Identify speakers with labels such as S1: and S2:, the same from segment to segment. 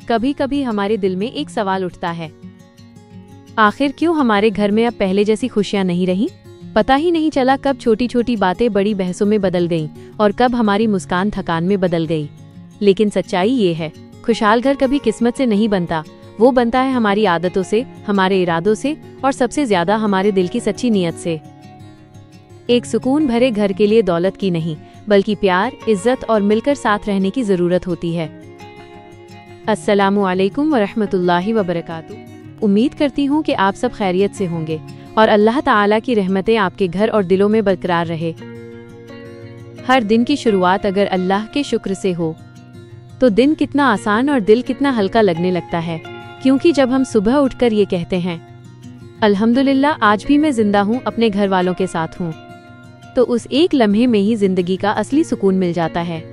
S1: कभी कभी हमारे दिल में एक सवाल उठता है, आखिर क्यों हमारे घर में अब पहले जैसी खुशियां नहीं रही। पता ही नहीं चला कब छोटी छोटी बातें बड़ी बहसों में बदल गईं और कब हमारी मुस्कान थकान में बदल गई। लेकिन सच्चाई ये है, खुशहाल घर कभी किस्मत से नहीं बनता, वो बनता है हमारी आदतों से, हमारे इरादों से और सबसे ज्यादा हमारे दिल की सच्ची नीयत से। एक सुकून भरे घर के लिए दौलत की नहीं, बल्कि प्यार, इज्जत और मिलकर साथ रहने की जरूरत होती है। अस्सलामु अलैकुम वरहमतुल्लाहि वबरकातुहू। उम्मीद करती हूँ कि आप सब खैरियत से होंगे और अल्लाह ताला की रहमतें आपके घर और दिलों में बरकरार रहे। हर दिन की शुरुआत अगर अल्लाह के शुक्र से हो तो दिन कितना आसान और दिल कितना हल्का लगने लगता है। क्योंकि जब हम सुबह उठकर ये कहते हैं, अल्हम्दुलिल्लाह आज भी मैं जिंदा हूँ, अपने घर वालों के साथ हूँ, तो उस एक लम्हे में ही जिंदगी का असली सुकून मिल जाता है।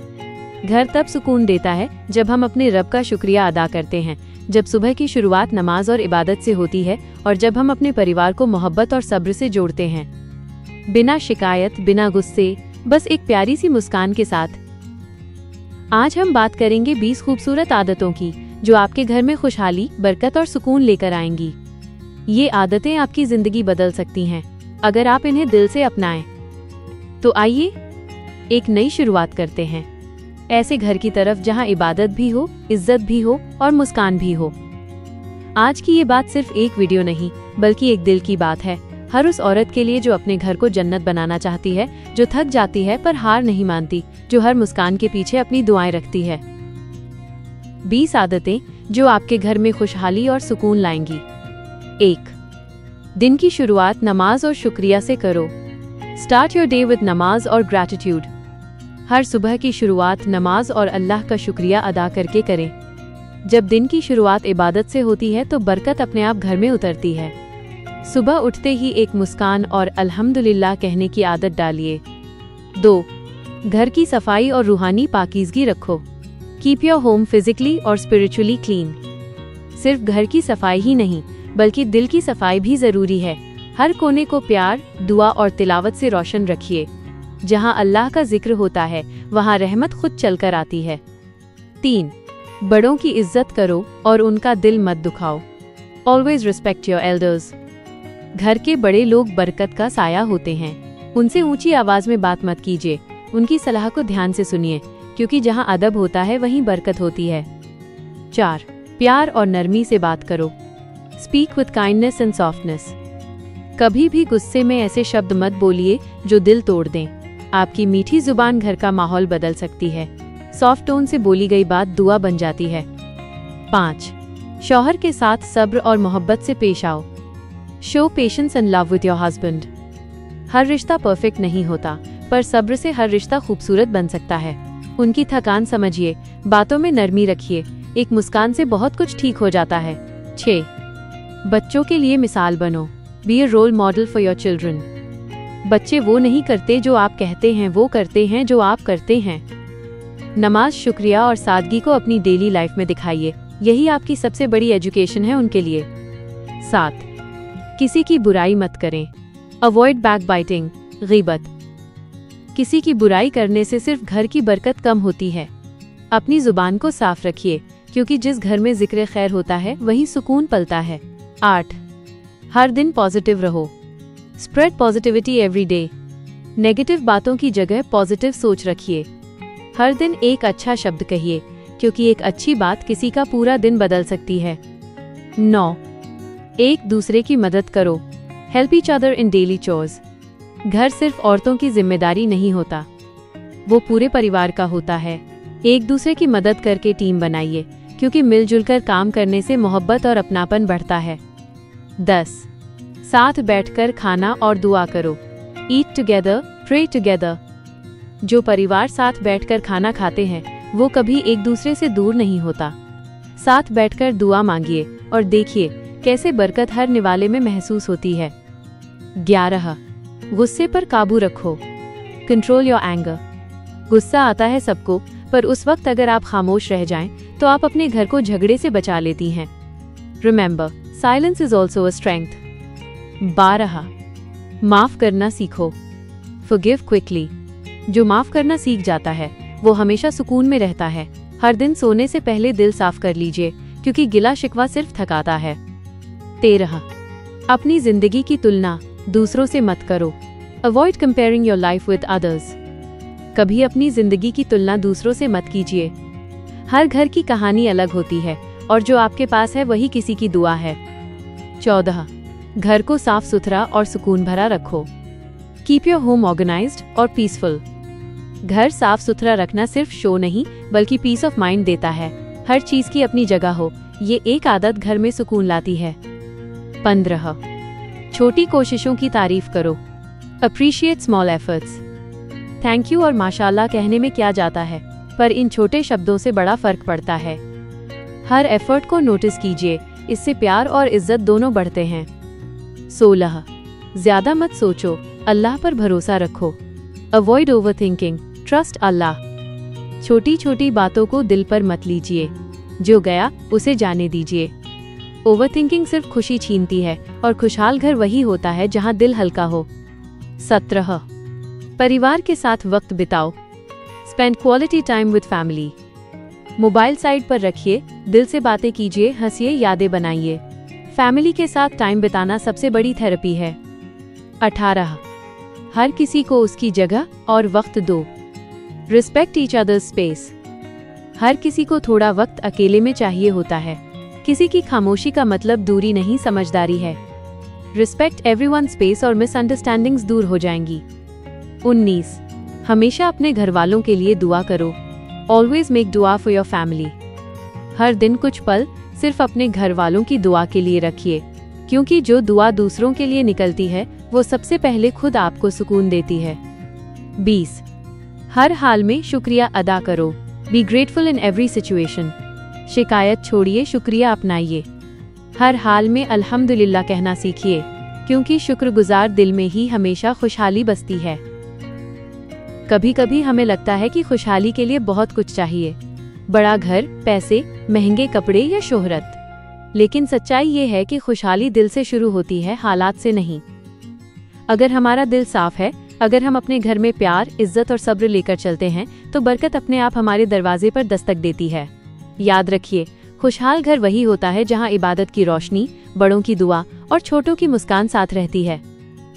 S1: घर तब सुकून देता है जब हम अपने रब का शुक्रिया अदा करते हैं, जब सुबह की शुरुआत नमाज और इबादत से होती है और जब हम अपने परिवार को मोहब्बत और सब्र से जोड़ते हैं, बिना शिकायत, बिना गुस्से, बस एक प्यारी सी मुस्कान के साथ। आज हम बात करेंगे 20 खूबसूरत आदतों की जो आपके घर में खुशहाली, बरकत और सुकून लेकर आएंगी। ये आदतें आपकी जिंदगी बदल सकती हैं अगर आप इन्हें दिल से अपनाएं। तो आइए एक नई शुरुआत करते हैं, ऐसे घर की तरफ जहां इबादत भी हो, इज्जत भी हो और मुस्कान भी हो। आज की ये बात सिर्फ एक वीडियो नहीं, बल्कि एक दिल की बात है, हर उस औरत के लिए जो अपने घर को जन्नत बनाना चाहती है, जो थक जाती है पर हार नहीं मानती, जो हर मुस्कान के पीछे अपनी दुआएं रखती है। 20 आदतें जो आपके घर में खुशहाली और सुकून लाएंगी। 1. दिन की शुरुआत नमाज और शुक्रिया से करो। स्टार्ट योर डे विद नमाज और ग्रैटिट्यूड। हर सुबह की शुरुआत नमाज और अल्लाह का शुक्रिया अदा करके करें। जब दिन की शुरुआत इबादत से होती है तो बरकत अपने आप घर में उतरती है। सुबह उठते ही एक मुस्कान और अल्हम्दुलिल्लाह कहने की आदत डालिए। 2. घर की सफाई और रूहानी पाकीज़गी रखो। कीप योर होम फिजिकली और स्पिरिचुअली क्लीन। सिर्फ घर की सफाई ही नहीं, बल्कि दिल की सफाई भी जरूरी है। हर कोने को प्यार, दुआ और तिलावत से रोशन रखिए। जहां अल्लाह का जिक्र होता है, वहां रहमत खुद चलकर आती है। 3. बड़ों की इज्जत करो और उनका दिल मत दुखाओ। Always respect your elders. घर के बड़े लोग बरकत का साया होते हैं। उनसे ऊंची आवाज में बात मत कीजिए, उनकी सलाह को ध्यान से सुनिए, क्योंकि जहां अदब होता है वहीं बरकत होती है। 4. प्यार और नरमी से बात करो। Speak with kindness and softness. कभी भी गुस्से में ऐसे शब्द मत बोलिए जो दिल तोड़ दें। आपकी मीठी जुबान घर का माहौल बदल सकती है। सॉफ्ट टोन से बोली गई बात दुआ बन जाती है। 5. शौहर के साथ सब्र और मोहब्बत से पेश आओ। Show patience and love with your husband. हर रिश्ता परफेक्ट नहीं होता, पर सब्र से हर रिश्ता खूबसूरत बन सकता है। उनकी थकान समझिए, बातों में नरमी रखिए, एक मुस्कान से बहुत कुछ ठीक हो जाता है। 6. बच्चों के लिए मिसाल बनो। Be a role model for your children. बच्चे वो नहीं करते जो आप कहते हैं, वो करते हैं जो आप करते हैं। नमाज, शुक्रिया और सादगी को अपनी डेली लाइफ में दिखाइए, यही आपकी सबसे बड़ी एजुकेशन है उनके लिए। 7. किसी की बुराई मत करें। अवॉइड बैकबाइटिंग, गीबत। किसी की बुराई करने से सिर्फ घर की बरकत कम होती है। अपनी जुबान को साफ रखिए, क्योंकि जिस घर में जिक्र खैर होता है वहीं सुकून पलता है। 8. हर दिन पॉजिटिव रहो। Spread positivity every day. Negative बातों की जगह पॉजिटिव सोच रखिए। हर दिन एक अच्छा शब्द कहिए, क्योंकि एक अच्छी बात किसी का पूरा दिन बदल सकती है। 9. एक दूसरे की मदद करो। Help each other in daily chores. घर सिर्फ औरतों की जिम्मेदारी नहीं होता, वो पूरे परिवार का होता है। एक दूसरे की मदद करके टीम बनाइए, क्योंकि मिलजुल कर काम करने से मोहब्बत और अपनापन बढ़ता है। 10. साथ बैठकर खाना और दुआ करो। Eat together, pray together. जो परिवार साथ बैठकर खाना खाते हैं वो कभी एक दूसरे से दूर नहीं होता। साथ बैठकर दुआ मांगिए और देखिए कैसे बरकत हर निवाले में महसूस होती है। 11. गुस्से पर काबू रखो। Control your anger. गुस्सा आता है सबको, पर उस वक्त अगर आप खामोश रह जाएं, तो आप अपने घर को झगड़े से बचा लेती हैं। Remember, silence is also a strength. 12. माफ करना सीखो। Forgive quickly. जो माफ करना सीख जाता है वो हमेशा सुकून में रहता है। हर दिन सोने से पहले दिल साफ कर लीजिए, क्योंकि गिला शिकवा सिर्फ थकाता है। 13. अपनी जिंदगी की तुलना दूसरों से मत करो। Avoid comparing your life with others. कभी अपनी जिंदगी की तुलना दूसरों से मत कीजिए। हर घर की कहानी अलग होती है और जो आपके पास है वही किसी की दुआ है। 14. घर को साफ सुथरा और सुकून भरा रखो। कीप योर होम ऑर्गेनाइज्ड और पीसफुल। घर साफ सुथरा रखना सिर्फ शो नहीं बल्कि पीस ऑफ माइंड देता है। हर चीज की अपनी जगह हो, ये एक आदत घर में सुकून लाती है। 15. छोटी कोशिशों की तारीफ करो। Appreciate small efforts. Thank you और माशाल्लाह कहने में क्या जाता है, पर इन छोटे शब्दों से बड़ा फर्क पड़ता है। हर एफर्ट को नोटिस कीजिए, इससे प्यार और इज्जत दोनों बढ़ते हैं। 16. ज्यादा मत सोचो, अल्लाह पर भरोसा रखो। Avoid over thinking, trust Allah. छोटी छोटी बातों को दिल पर मत लीजिए, जो गया उसे जाने दीजिए। ओवर थिंकिंग सिर्फ खुशी छीनती है और खुशहाल घर वही होता है जहां दिल हल्का हो। 17. परिवार के साथ वक्त बिताओ। Spend quality time with family. Mobile side पर रखिए, दिल से बातें कीजिए, हंसिए, यादें बनाइए। फैमिली के साथ टाइम बिताना सबसे बड़ी थेरेपी है। 18. हर किसी को उसकी जगह और वक्त दो। Respect each others space. हर किसी को थोड़ा वक्त अकेले में चाहिए होता है। किसी की खामोशी का मतलब दूरी नहीं, समझदारी है। रिस्पेक्ट एवरीवन स्पेस और मिसअंडरस्टैंडिंग्स दूर हो जाएंगी। 19. हमेशा अपने घर वालों के लिए दुआ करो। ऑलवेज मेक दुआ फॉर योर फैमिली। हर दिन कुछ पल सिर्फ अपने घर वालों की दुआ के लिए रखिए, क्योंकि जो दुआ दूसरों के लिए निकलती है वो सबसे पहले खुद आपको सुकून देती है। 20. हर हाल में शुक्रिया अदा करो। Be grateful in every situation. शिकायत छोड़िए, शुक्रिया अपनाइए। हर हाल में अल्हम्दुलिल्लाह कहना सीखिए, क्योंकि शुक्रगुजार दिल में ही हमेशा खुशहाली बसती है। कभी कभी हमें लगता है कि खुशहाली के लिए बहुत कुछ चाहिए, बड़ा घर, पैसे, महंगे कपड़े या शोहरत। लेकिन सच्चाई ये है कि खुशहाली दिल से शुरू होती है, हालात से नहीं। अगर हमारा दिल साफ है, अगर हम अपने घर में प्यार, इज्जत और सब्र लेकर चलते हैं, तो बरकत अपने आप हमारे दरवाजे पर दस्तक देती है। याद रखिए, खुशहाल घर वही होता है जहां इबादत की रोशनी, बड़ों की दुआ और छोटों की मुस्कान साथ रहती है।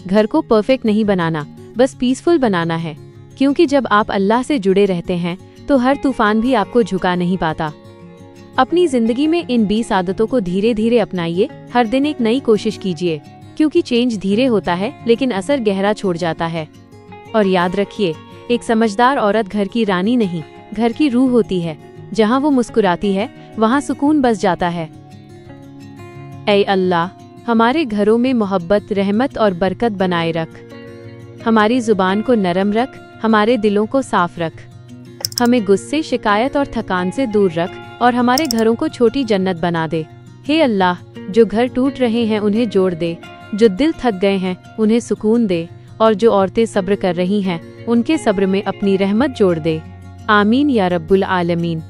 S1: घर को परफेक्ट नहीं बनाना, बस पीसफुल बनाना है, क्योंकि जब आप अल्लाह से जुड़े रहते हैं तो हर तूफान भी आपको झुका नहीं पाता। अपनी जिंदगी में इन 20 आदतों को धीरे धीरे अपनाइए। हर दिन एक नई कोशिश कीजिए, क्योंकि चेंज धीरे होता है लेकिन असर गहरा छोड़ जाता है। और याद रखिए, एक समझदार औरत घर की रानी नहीं, घर की रूह होती है। जहाँ वो मुस्कुराती है वहाँ सुकून बस जाता है। ऐ अल्लाह, हमारे घरों में मोहब्बत, रहमत और बरकत बनाए रख। हमारी जुबान को नरम रख, हमारे दिलों को साफ रख। हमें गुस्से, शिकायत और थकान से दूर रख और हमारे घरों को छोटी जन्नत बना दे। हे अल्लाह, जो घर टूट रहे हैं उन्हें जोड़ दे, जो दिल थक गए हैं उन्हें सुकून दे, और जो औरतें सब्र कर रही हैं उनके सब्र में अपनी रहमत जोड़ दे। आमीन या रब्बुल आलमीन।